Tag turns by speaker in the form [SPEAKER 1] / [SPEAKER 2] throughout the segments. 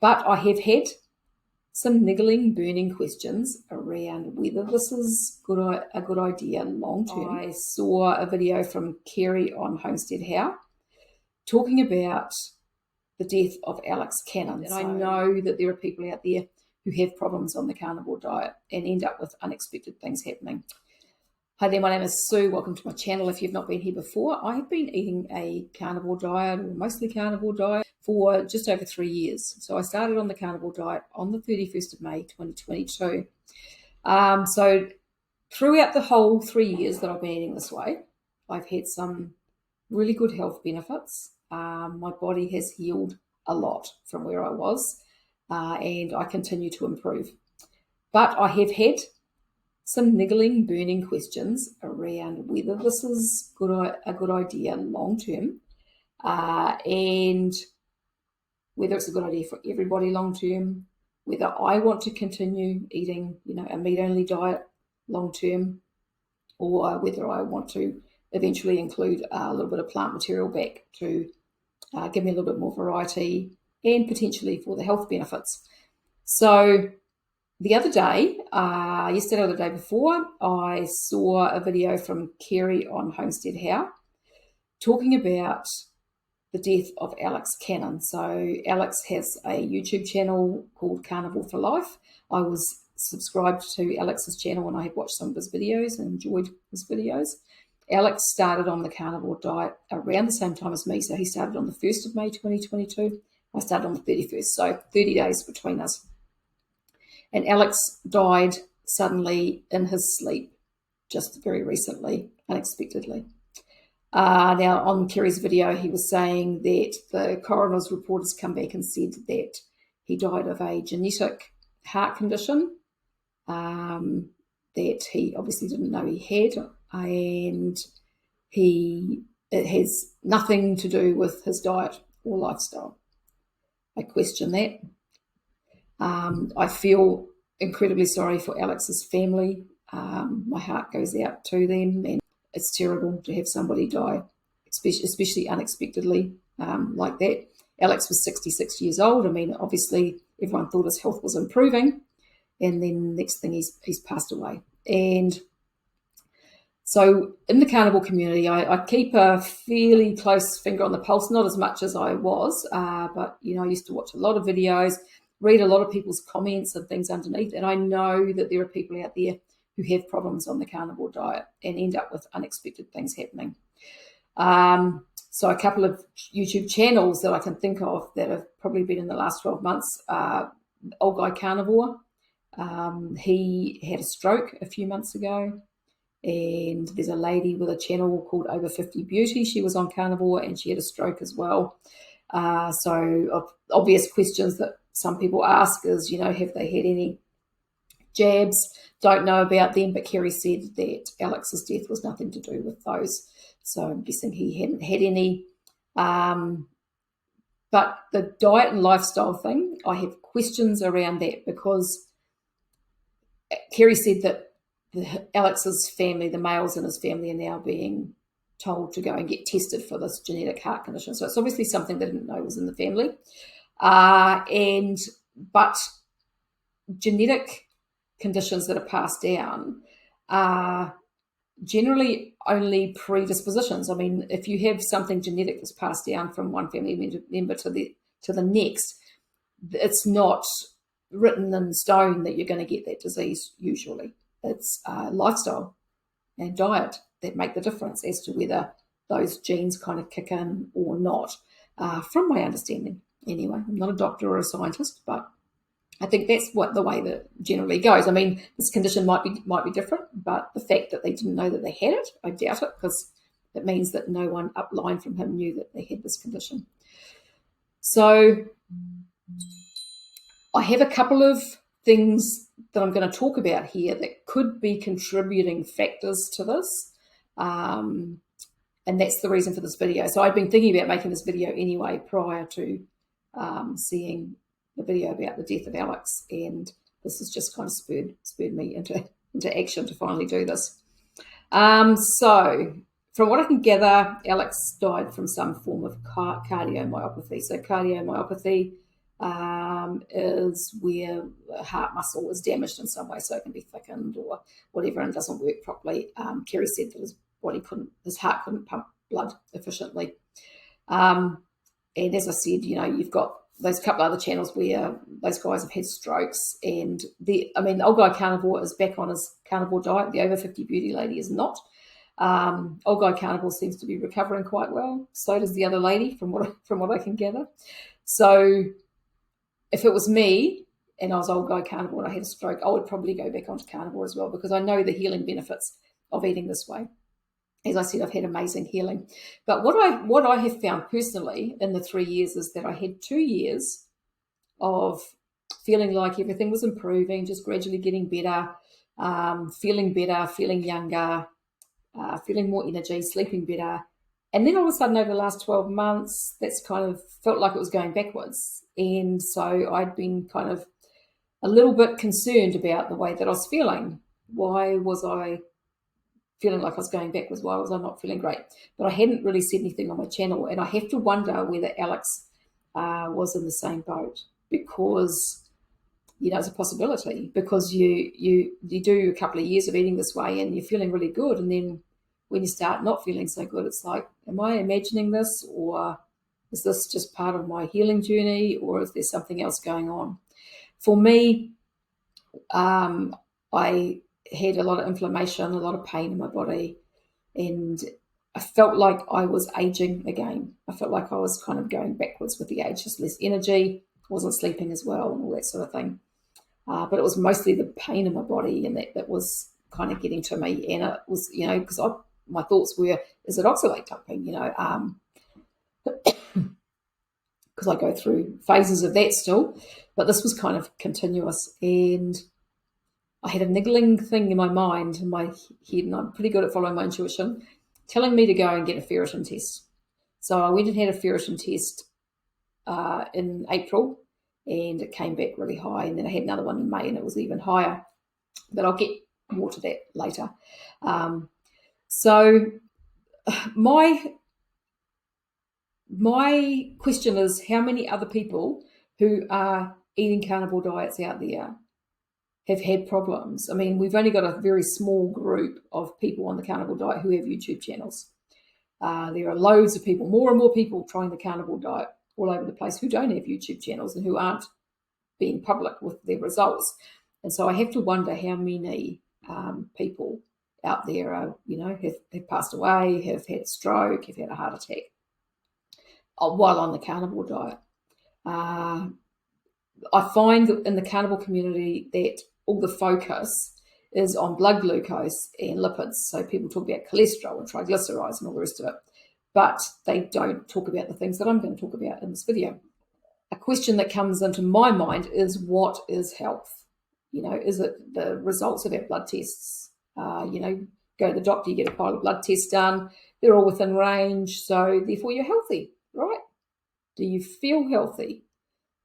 [SPEAKER 1] But I have had some niggling, burning questions around whether this is a good idea long term. I saw a video from Kerry on Homestead How talking about the death of Alex Cannon. And I know that there are people out there who have problems on the carnivore diet and end up with unexpected things happening. Hi there, my name is Sue. Welcome to my channel. If you've not been here before, I have been eating a carnivore diet, or mostly carnivore diet, for just over 3 years. So I started on the carnivore diet on the 31st of May 2022. So throughout the whole 3 years that I've been eating this way, I've had some really good health benefits. My body has healed a lot from where I was, and I continue to improve. But I have had some niggling, burning questions around whether this is a good idea long term, and whether it's a good idea for everybody long term, whether I want to continue eating, a meat-only diet long term, or whether I want to eventually include a little bit of plant material back to give me a little bit more variety and potentially for the health benefits. So the other day, yesterday or the day before, I saw a video from Kerry on Homestead How talking about the death of Alex Cannon. So Alex has a YouTube channel called Carnivore for Life. I was subscribed to Alex's channel and I have watched some of his videos and enjoyed his videos. Alex started on the carnivore diet around the same time as me. So he started on the 1st of May 2022. I started on the 31st, so 30 days between us. And Alex died suddenly in his sleep just very recently, unexpectedly. Now, on Kerry's video, he was saying that the coroner's report has come back and said that he died of a genetic heart condition that he obviously didn't know he had, and it has nothing to do with his diet or lifestyle. I question that. I feel incredibly sorry for Alex's family. My heart goes out to them, and it's terrible to have somebody die, especially unexpectedly like that. Alex was 66 years old. I mean, obviously everyone thought his health was improving, and then next thing he's passed away. And so in the carnivore community, I keep a fairly close finger on the pulse, not as much as I was, but, I used to watch a lot of videos, read a lot of people's comments and things underneath, and I know that there are people out there who have problems on the carnivore diet and end up with unexpected things happening. So a couple of YouTube channels that I can think of that have probably been in the last 12 months, Old Guy Carnivore, he had a stroke a few months ago. And there's a lady with a channel called Over 50 Beauty. She was on carnivore and she had a stroke as well. So obvious questions that some people ask is, have they had any jabs? Don't know about them, but Kerry said that Alex's death was nothing to do with those. So I'm guessing he hadn't had any. But the diet and lifestyle thing, I have questions around that because Kerry said that Alex's family, the males in his family, are now being told to go and get tested for this genetic heart condition. So it's obviously something they didn't know was in the family. But genetic conditions that are passed down are generally only predispositions. I mean, if you have something genetic that's passed down from one family member to the next, it's not written in stone that you're going to get that disease usually. It's lifestyle and diet that make the difference as to whether those genes kind of kick in or not, from my understanding. Anyway, I'm not a doctor or a scientist, but I think that's the way that it generally goes. I mean, this condition might be different, but the fact that they didn't know that they had it, I doubt it, because it means that no one upline from him knew that they had this condition. So I have a couple of things that I'm going to talk about here that could be contributing factors to this. And that's the reason for this video. So I've been thinking about making this video anyway prior to seeing the video about the death of Alex. And this has just kind of spurred me into action to finally do this. So from what I can gather, Alex died from some form of cardiomyopathy. So cardiomyopathy is where the heart muscle is damaged in some way, so it can be thickened or whatever and doesn't work properly. Kerry said that his heart couldn't pump blood efficiently. And as I said, you've got those couple other channels where those guys have had strokes, and the old guy Carnivore is back on his carnivore diet. The over 50 beauty lady is not. Old guy Carnivore seems to be recovering quite well. So does the other lady, from what I can gather. So if it was me and I was old guy Carnivore and I had a stroke, I would probably go back onto Carnivore as well, because I know the healing benefits of eating this way. As I said, I've had amazing healing. But what I have found personally in the 3 years is that I had 2 years of feeling like everything was improving, just gradually getting better, feeling younger, feeling more energy, sleeping better. And then all of a sudden over the last 12 months, that's kind of felt like it was going backwards. And so I'd been kind of a little bit concerned about the way that I was feeling. Why was I feeling like I was going backwards? Why was I not feeling great? But I hadn't really said anything on my channel. And I have to wonder whether Alex was in the same boat, because, it's a possibility, because you do a couple of years of eating this way and you're feeling really good. And then when you start not feeling so good, it's like, am I imagining this, or is this just part of my healing journey, or is there something else going on? For me, I had a lot of inflammation, a lot of pain in my body, and I felt like I was aging again. I felt like I was kind of going backwards with the age, just less energy, wasn't sleeping as well, and all that sort of thing. But it was mostly the pain in my body, and that was kind of getting to me. And it was, because my thoughts were, is it oxalate dumping? Because I go through phases of that still, but this was kind of continuous. And I had a niggling thing in my mind, in my head, and I'm pretty good at following my intuition, telling me to go and get a ferritin test. So I went and had a ferritin test in April, and it came back really high. And then I had another one in May, and it was even higher. But I'll get more to that later. So my question is, how many other people who are eating carnivore diets out there have had problems? I mean, we've only got a very small group of people on the carnivore diet who have YouTube channels. There are loads of people, more and more people trying the carnivore diet all over the place, who don't have YouTube channels and who aren't being public with their results. And so I have to wonder how many people out there are, have passed away, have had a stroke, have had a heart attack while on the carnivore diet. I find that in the carnivore community that all the focus is on blood glucose and lipids. So people talk about cholesterol and triglycerides and all the rest of it, but they don't talk about the things that I'm going to talk about in this video. A question that comes into my mind is, what is health? Is it the results of our blood tests? Go to the doctor, you get a pile of blood tests done. They're all within range, so therefore you're healthy, right? Do you feel healthy?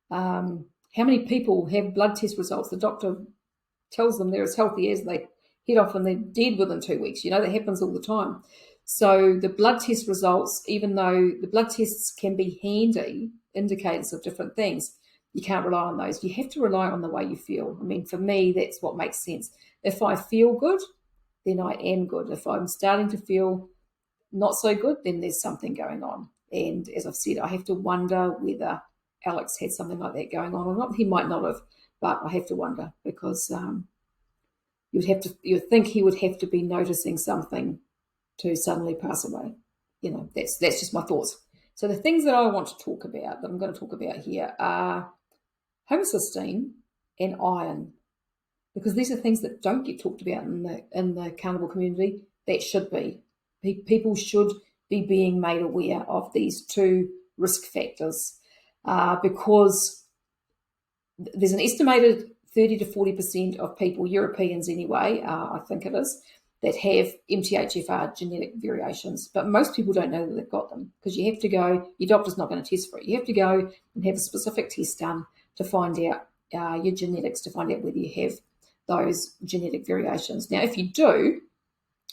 [SPEAKER 1] How many people have blood test results? The doctor tells them they're as healthy as they head off and they're dead within 2 weeks. That happens all the time. So the blood test results, even though the blood tests can be handy indicators of different things, you can't rely on those. You have to rely on the way you feel. I mean, for me, that's what makes sense. If I feel good, then I am good. If I'm starting to feel not so good, then there's something going on. And as I've said, I have to wonder whether Alex had something like that going on or not. He might not have, but I have to wonder, because you'd think he would have to be noticing something to suddenly pass away. That's just my thoughts. So the things that I want to talk about, that I'm going to talk about here, are homocysteine and iron, because these are things that don't get talked about in the carnivore community that should be. People should be being made aware of these two risk factors, because there's an estimated 30 to 40% of people, Europeans anyway, I think it is, that have MTHFR genetic variations. But most people don't know that they've got them, because you have to go, your doctor's not going to test for it. You have to go and have a specific test done to find out your genetics, to find out whether you have those genetic variations. Now, if you do,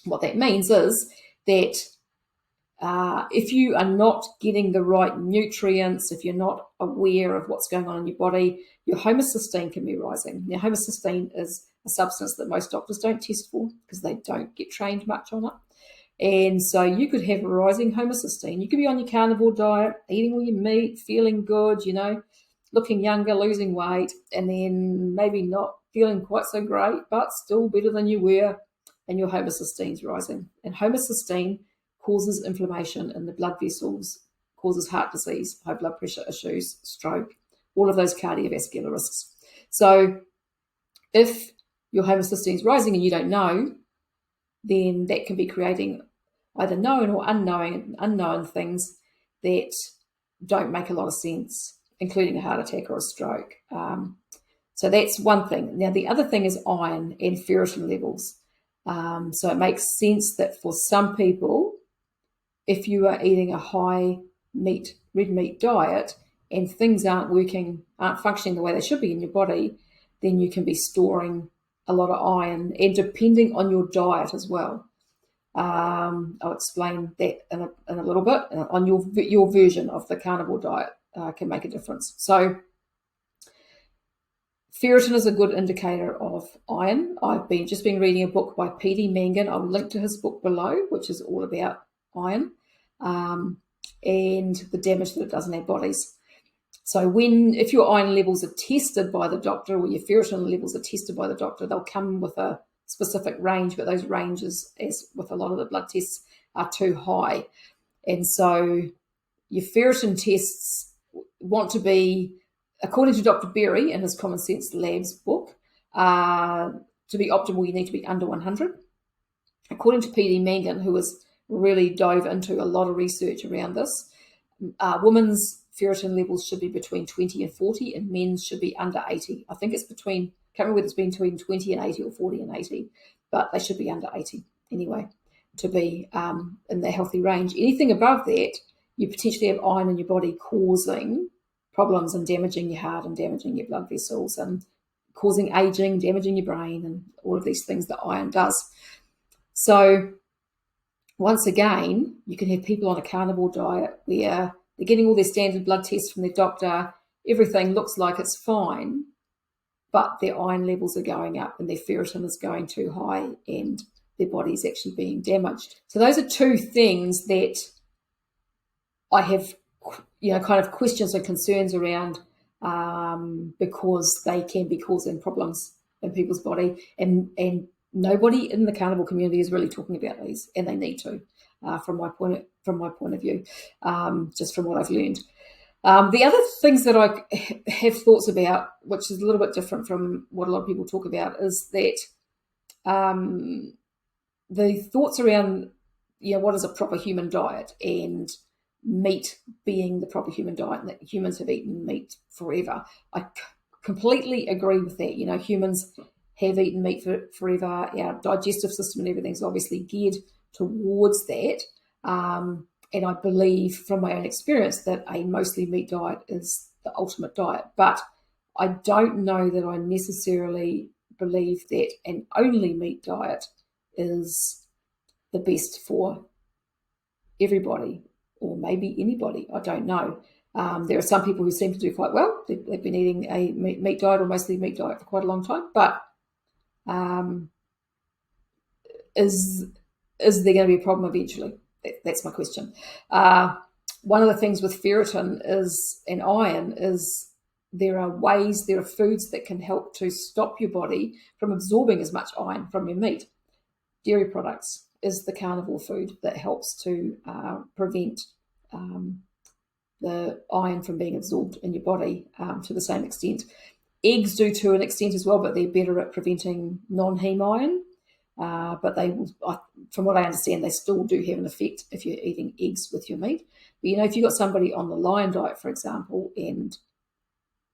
[SPEAKER 1] what that means is that If you are not getting the right nutrients, if you're not aware of what's going on in your body, your homocysteine can be rising. Now, homocysteine is a substance that most doctors don't test for because they don't get trained much on it. And so you could have a rising homocysteine. You could be on your carnivore diet, eating all your meat, feeling good, looking younger, losing weight, and then maybe not feeling quite so great, but still better than you were, and your homocysteine's rising. And homocysteine causes inflammation in the blood vessels, causes heart disease, high blood pressure issues, stroke, all of those cardiovascular risks. So if your homocysteine is rising and you don't know, then that can be creating either known or unknown things that don't make a lot of sense, including a heart attack or a stroke. So that's one thing. Now, the other thing is iron and ferritin levels. So it makes sense that for some people, if you are eating a high red meat diet and things aren't functioning the way they should be in your body, then you can be storing a lot of iron, and depending on your diet as well. I'll explain that in a little bit. On your version of the carnivore diet can make a difference. So ferritin is a good indicator of iron. I've just been reading a book by P.D. Mangan. I'll link to his book below, which is all about iron and the damage that it does in our bodies. So if your iron levels are tested by the doctor, or your ferritin levels are tested by the doctor, they'll come with a specific range, but those ranges, as with a lot of the blood tests, are too high. And so your ferritin tests want to be, according to Dr. Berry in his Common Sense Labs book, to be optimal, you need to be under 100. According to P.D. Mangan, who has really dove into a lot of research around this, women's ferritin levels should be between 20 and 40, and men's should be under 80. I think it's can't remember whether it's between 20 and 80 or 40 and 80, but they should be under 80 anyway to be in the healthy range. Anything above that, you potentially have iron in your body causing problems and damaging your heart and damaging your blood vessels and causing aging, damaging your brain, and all of these things that iron does. So once again, you can have people on a carnivore diet where they're getting all their standard blood tests from their doctor. Everything looks like it's fine, but their iron levels are going up and their ferritin is going too high and their body's actually being damaged. So those are two things that I have, kind of questions and concerns around because they can be causing problems in people's body. And nobody in the carnivore community is really talking about these, and they need to, from my point of view, just from what I've learned. The other things that I have thoughts about, which is a little bit different from what a lot of people talk about, is that the thoughts around, what is a proper human diet, and meat being the proper human diet, and that humans have eaten meat forever. I completely agree with that. Humans have eaten meat forever. Our digestive system and everything's obviously geared towards that. And I believe from my own experience that a mostly meat diet is the ultimate diet. But I don't know that I necessarily believe that an only meat diet is the best for everybody, or maybe anybody. I don't know. There are some people who seem to do quite well. They've been eating a meat diet or mostly meat diet for quite a long time. But is there going to be a problem eventually? That's my question. One of the things with ferritin and iron is there are foods that can help to stop your body from absorbing as much iron from your meat. Dairy products is the carnivore food that helps to prevent the iron from being absorbed in your body to the same extent. Eggs do to an extent as well, but they're better at preventing non-heme iron. But they will, from what I understand, they still do have an effect if you're eating eggs with your meat. But if you've got somebody on the lion diet, for example, and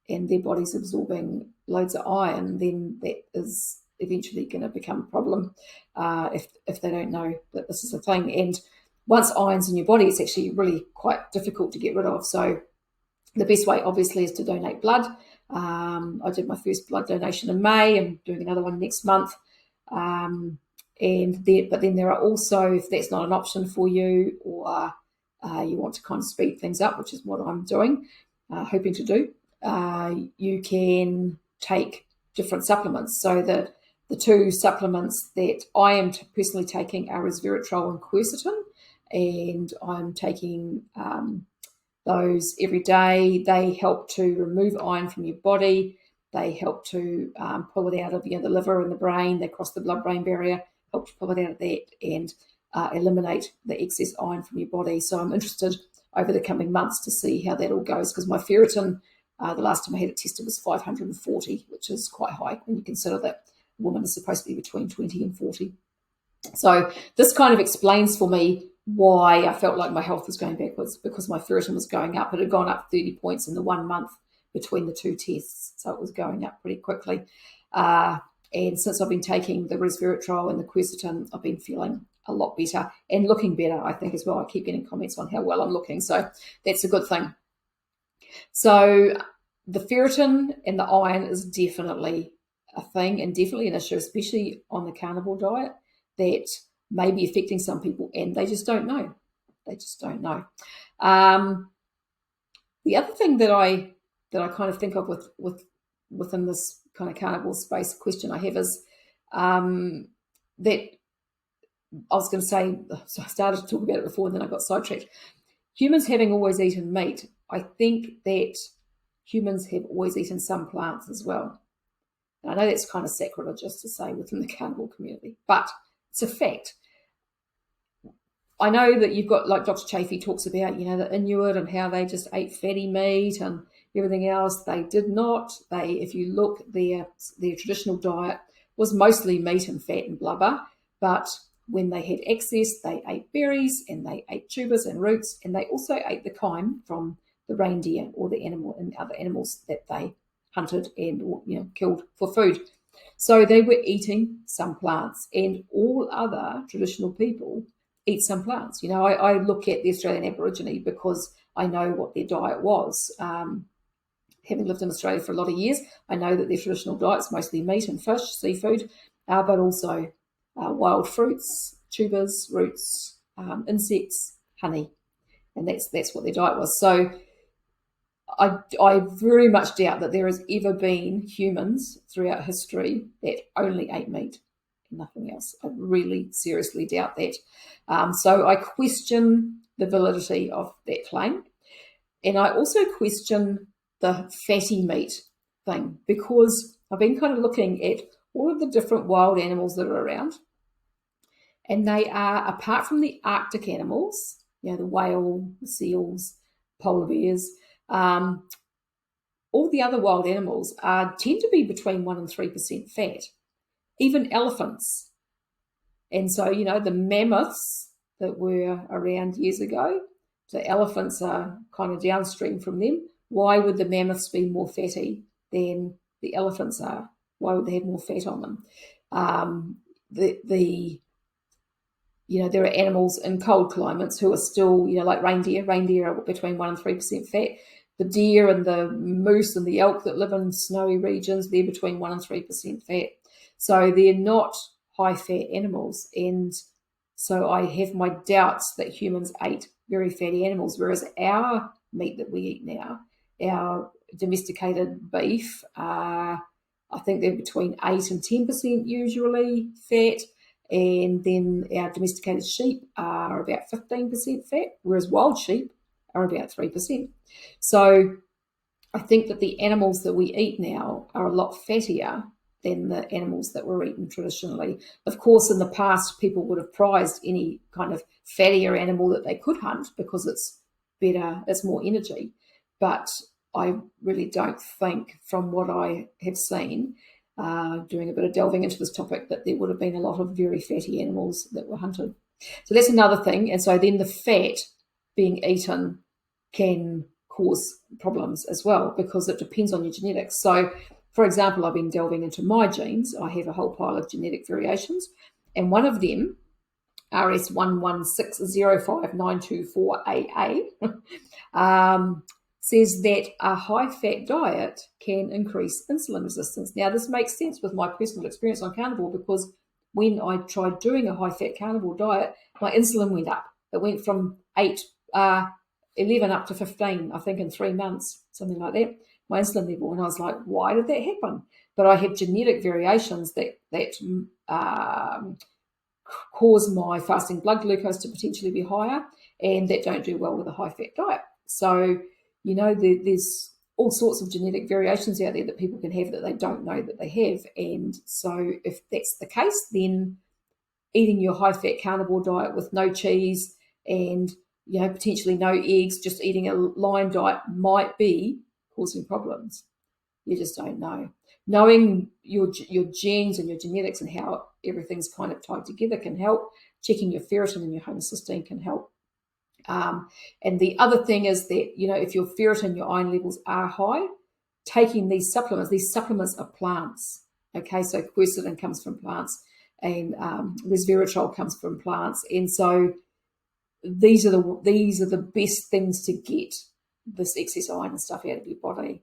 [SPEAKER 1] their body's absorbing loads of iron, then that is eventually going to become a problem if they don't know that this is a thing. And once iron's in your body, it's actually really quite difficult to get rid of. So the best way, obviously, is to donate blood. I did my first blood donation in May. I'm doing another one next month. but then there are also, if that's not an option for you, or you want to kind of speed things up, which is what I'm doing, hoping to do, you can take different supplements. So that the two supplements that I am personally taking are resveratrol and quercetin, and I'm taking those every day. They help to remove iron from your body. They help to pull it out of the liver and the brain. They cross the blood-brain barrier, help to pull it out of that and eliminate the excess iron from your body. So I'm interested over the coming months to see how that all goes, because my ferritin, the last time I had it tested, was 540, which is quite high when you consider that a woman is supposed to be between 20 and 40. So this kind of explains for me why I felt like my health was going backwards, because my ferritin was going up. It had gone up 30 points in the 1 month between the two tests, so it was going up pretty quickly. And since I've been taking the resveratrol and the quercetin, I've been feeling a lot better and looking better, I think, as well. I keep getting comments on how well I'm looking, so that's a good thing. So the ferritin and the iron is definitely a thing, and definitely an issue, especially on the carnivore diet, that may be affecting some people, and they just don't know. They just don't know. The other thing that I kind of think of within this kind of carnivore space question I have is that I was going to say, so I started to talk about it before and then I got sidetracked. Humans having always eaten meat, I think that humans have always eaten some plants as well. And I know that's kind of sacrilegious to say within the carnivore community, but it's a fact. I know that you've got, like Dr. Chafee talks about, the Inuit and how they just ate fatty meat and everything else. They did not. If you look, their traditional diet was mostly meat and fat and blubber, but when they had excess, they ate berries and they ate tubers and roots, and they also ate the chyme from the reindeer or the animal and other animals that they hunted and killed for food. So they were eating some plants, and all other traditional people eat some plants. I look at the Australian Aborigine because I know what their diet was. Having lived in Australia for a lot of years, I know that their traditional diet's mostly meat and fish, seafood, but also wild fruits, tubers, roots, insects, honey, and that's what their diet was. So I very much doubt that there has ever been humans throughout history that only ate meat and nothing else. I really seriously doubt that. So I question the validity of that claim. And I also question the fatty meat thing, because I've been kind of looking at all of the different wild animals that are around. And they are, apart from the Arctic animals, the whale, the seals, polar bears, all the other wild animals tend to be between 1% and 3% fat, even elephants. And so, the mammoths that were around years ago, the elephants are kind of downstream from them. Why would the mammoths be more fatty than the elephants are? Why would they have more fat on them? There are animals in cold climates who are still, like reindeer. Reindeer are between 1% and 3% fat. The deer and the moose and the elk that live in snowy regions, they're between 1% and 3% fat. So they're not high-fat animals. And so I have my doubts that humans ate very fatty animals, whereas our meat that we eat now, our domesticated beef, I think they're between 8% and 10% usually fat. And then our domesticated sheep are about 15% fat, whereas wild sheep are about 3%. So I think that the animals that we eat now are a lot fattier than the animals that were eaten traditionally. Of course, in the past, people would have prized any kind of fattier animal that they could hunt because it's better, it's more energy. But I really don't think, from what I have seen, doing a bit of delving into this topic, that there would have been a lot of very fatty animals that were hunted. So that's another thing. And so then the fat being eaten can cause problems as well, because it depends on your genetics. So, for example, I've been delving into my genes. I have a whole pile of genetic variations, and one of them, RS11605924AA, says that a high-fat diet can increase insulin resistance. Now, this makes sense with my personal experience on carnivore, because when I tried doing a high-fat carnivore diet, my insulin went up. It went from 11 up to 15, I think, in 3 months, something like that, my insulin level. And I was like, why did that happen? But I have genetic variations that cause my fasting blood glucose to potentially be higher, and that don't do well with a high-fat diet. So, there's all sorts of genetic variations out there that people can have that they don't know that they have. And so if that's the case, then eating your high-fat carnivore diet with no cheese and potentially no eggs, just eating a line diet might be causing problems. You just don't know. Knowing your genes and your genetics and how everything's kind of tied together can help. Checking your ferritin and your homocysteine can help. And the other thing is that, if your ferritin, your iron levels are high, taking these supplements are plants. Okay, so quercetin comes from plants, and resveratrol comes from plants, and so these are the best things to get this excess iron and stuff out of your body.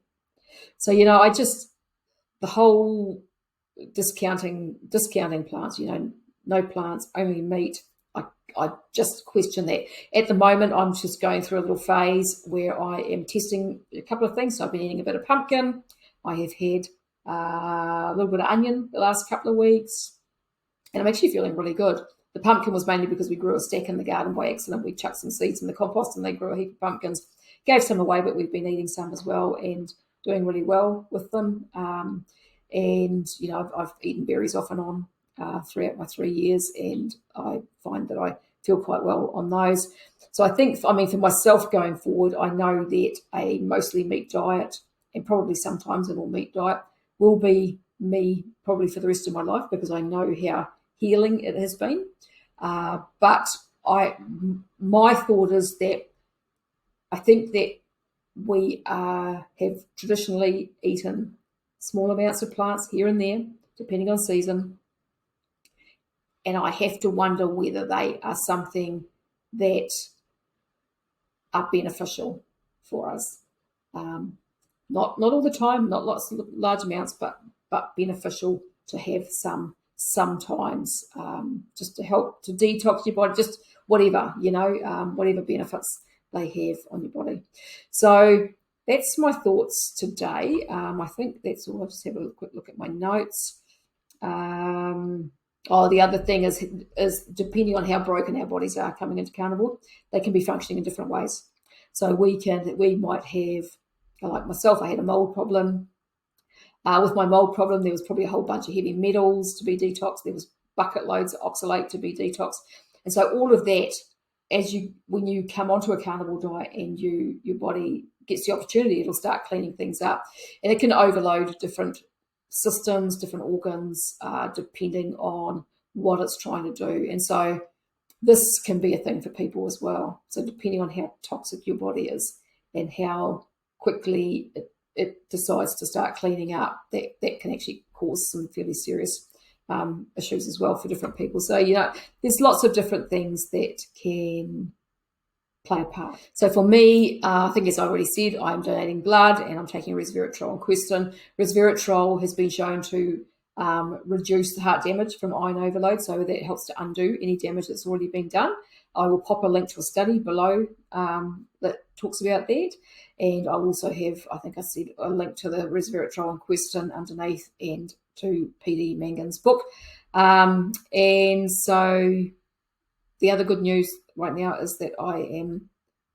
[SPEAKER 1] So the whole discounting plants, no plants, only meat. I just question that. At the moment, I'm just going through a little phase where I am testing a couple of things. So I've been eating a bit of pumpkin. I have had a little bit of onion the last couple of weeks, and I'm actually feeling really good. The pumpkin was mainly because we grew a stack in the garden by accident. We chucked some seeds in the compost and they grew a heap of pumpkins. Gave some away, but we've been eating some as well and doing really well with them. And I've eaten berries off and on throughout my 3 years, and I find that I feel quite well on those. So I think, for myself going forward, I know that a mostly meat diet and probably sometimes an all meat diet will be me probably for the rest of my life, because I know how healing it has been. But my thought is that I think that we have traditionally eaten small amounts of plants here and there, depending on season. And I have to wonder whether they are something that are beneficial for us. Not all the time, not lots of large amounts, but beneficial to have sometimes, just to help to detox your body, just whatever, whatever benefits they have on your body. So that's my thoughts today. I think that's all. I'll just have a quick look at my notes. The other thing is depending on how broken our bodies are coming into carnivore, they can be functioning in different ways. So we might have, like myself, I had a mold problem. With my mold problem, there was probably a whole bunch of heavy metals to be detoxed. There was bucket loads of oxalate to be detoxed. And so all of that, when you come onto a carnivore diet and your body gets the opportunity, it'll start cleaning things up. And it can overload different systems, different organs, depending on what it's trying to do. And so this can be a thing for people as well. So depending on how toxic your body is and how quickly it decides to start cleaning up, that can actually cause some fairly serious issues as well for different people. So, there's lots of different things that can play a part. So for me, I think, as I already said, I'm donating blood and I'm taking resveratrol and quercetin. Resveratrol has been shown to reduce the heart damage from iron overload, so that helps to undo any damage that's already been done. I will pop a link to a study below that talks about that, and I'll also have, I think I said, a link to the resveratrol and quercetin underneath, and to PD Mangan's book. And so the other good news right now is that I am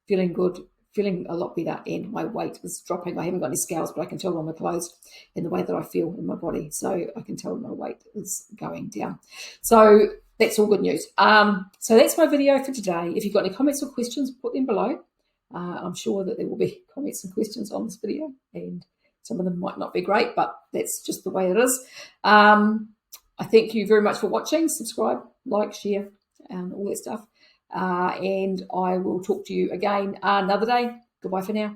[SPEAKER 1] feeling good, feeling a lot better, and my weight is dropping. I haven't got any scales, but I can tell on my clothes and the way that I feel in my body. So I can tell my weight is going down. So that's all good news. So that's my video for today. If you've got any comments or questions, put them below. I'm sure that there will be comments and questions on this video, and some of them might not be great, but that's just the way it is. I thank you very much for watching. Subscribe, like, share, all that stuff. And I will talk to you again another day. Goodbye for now.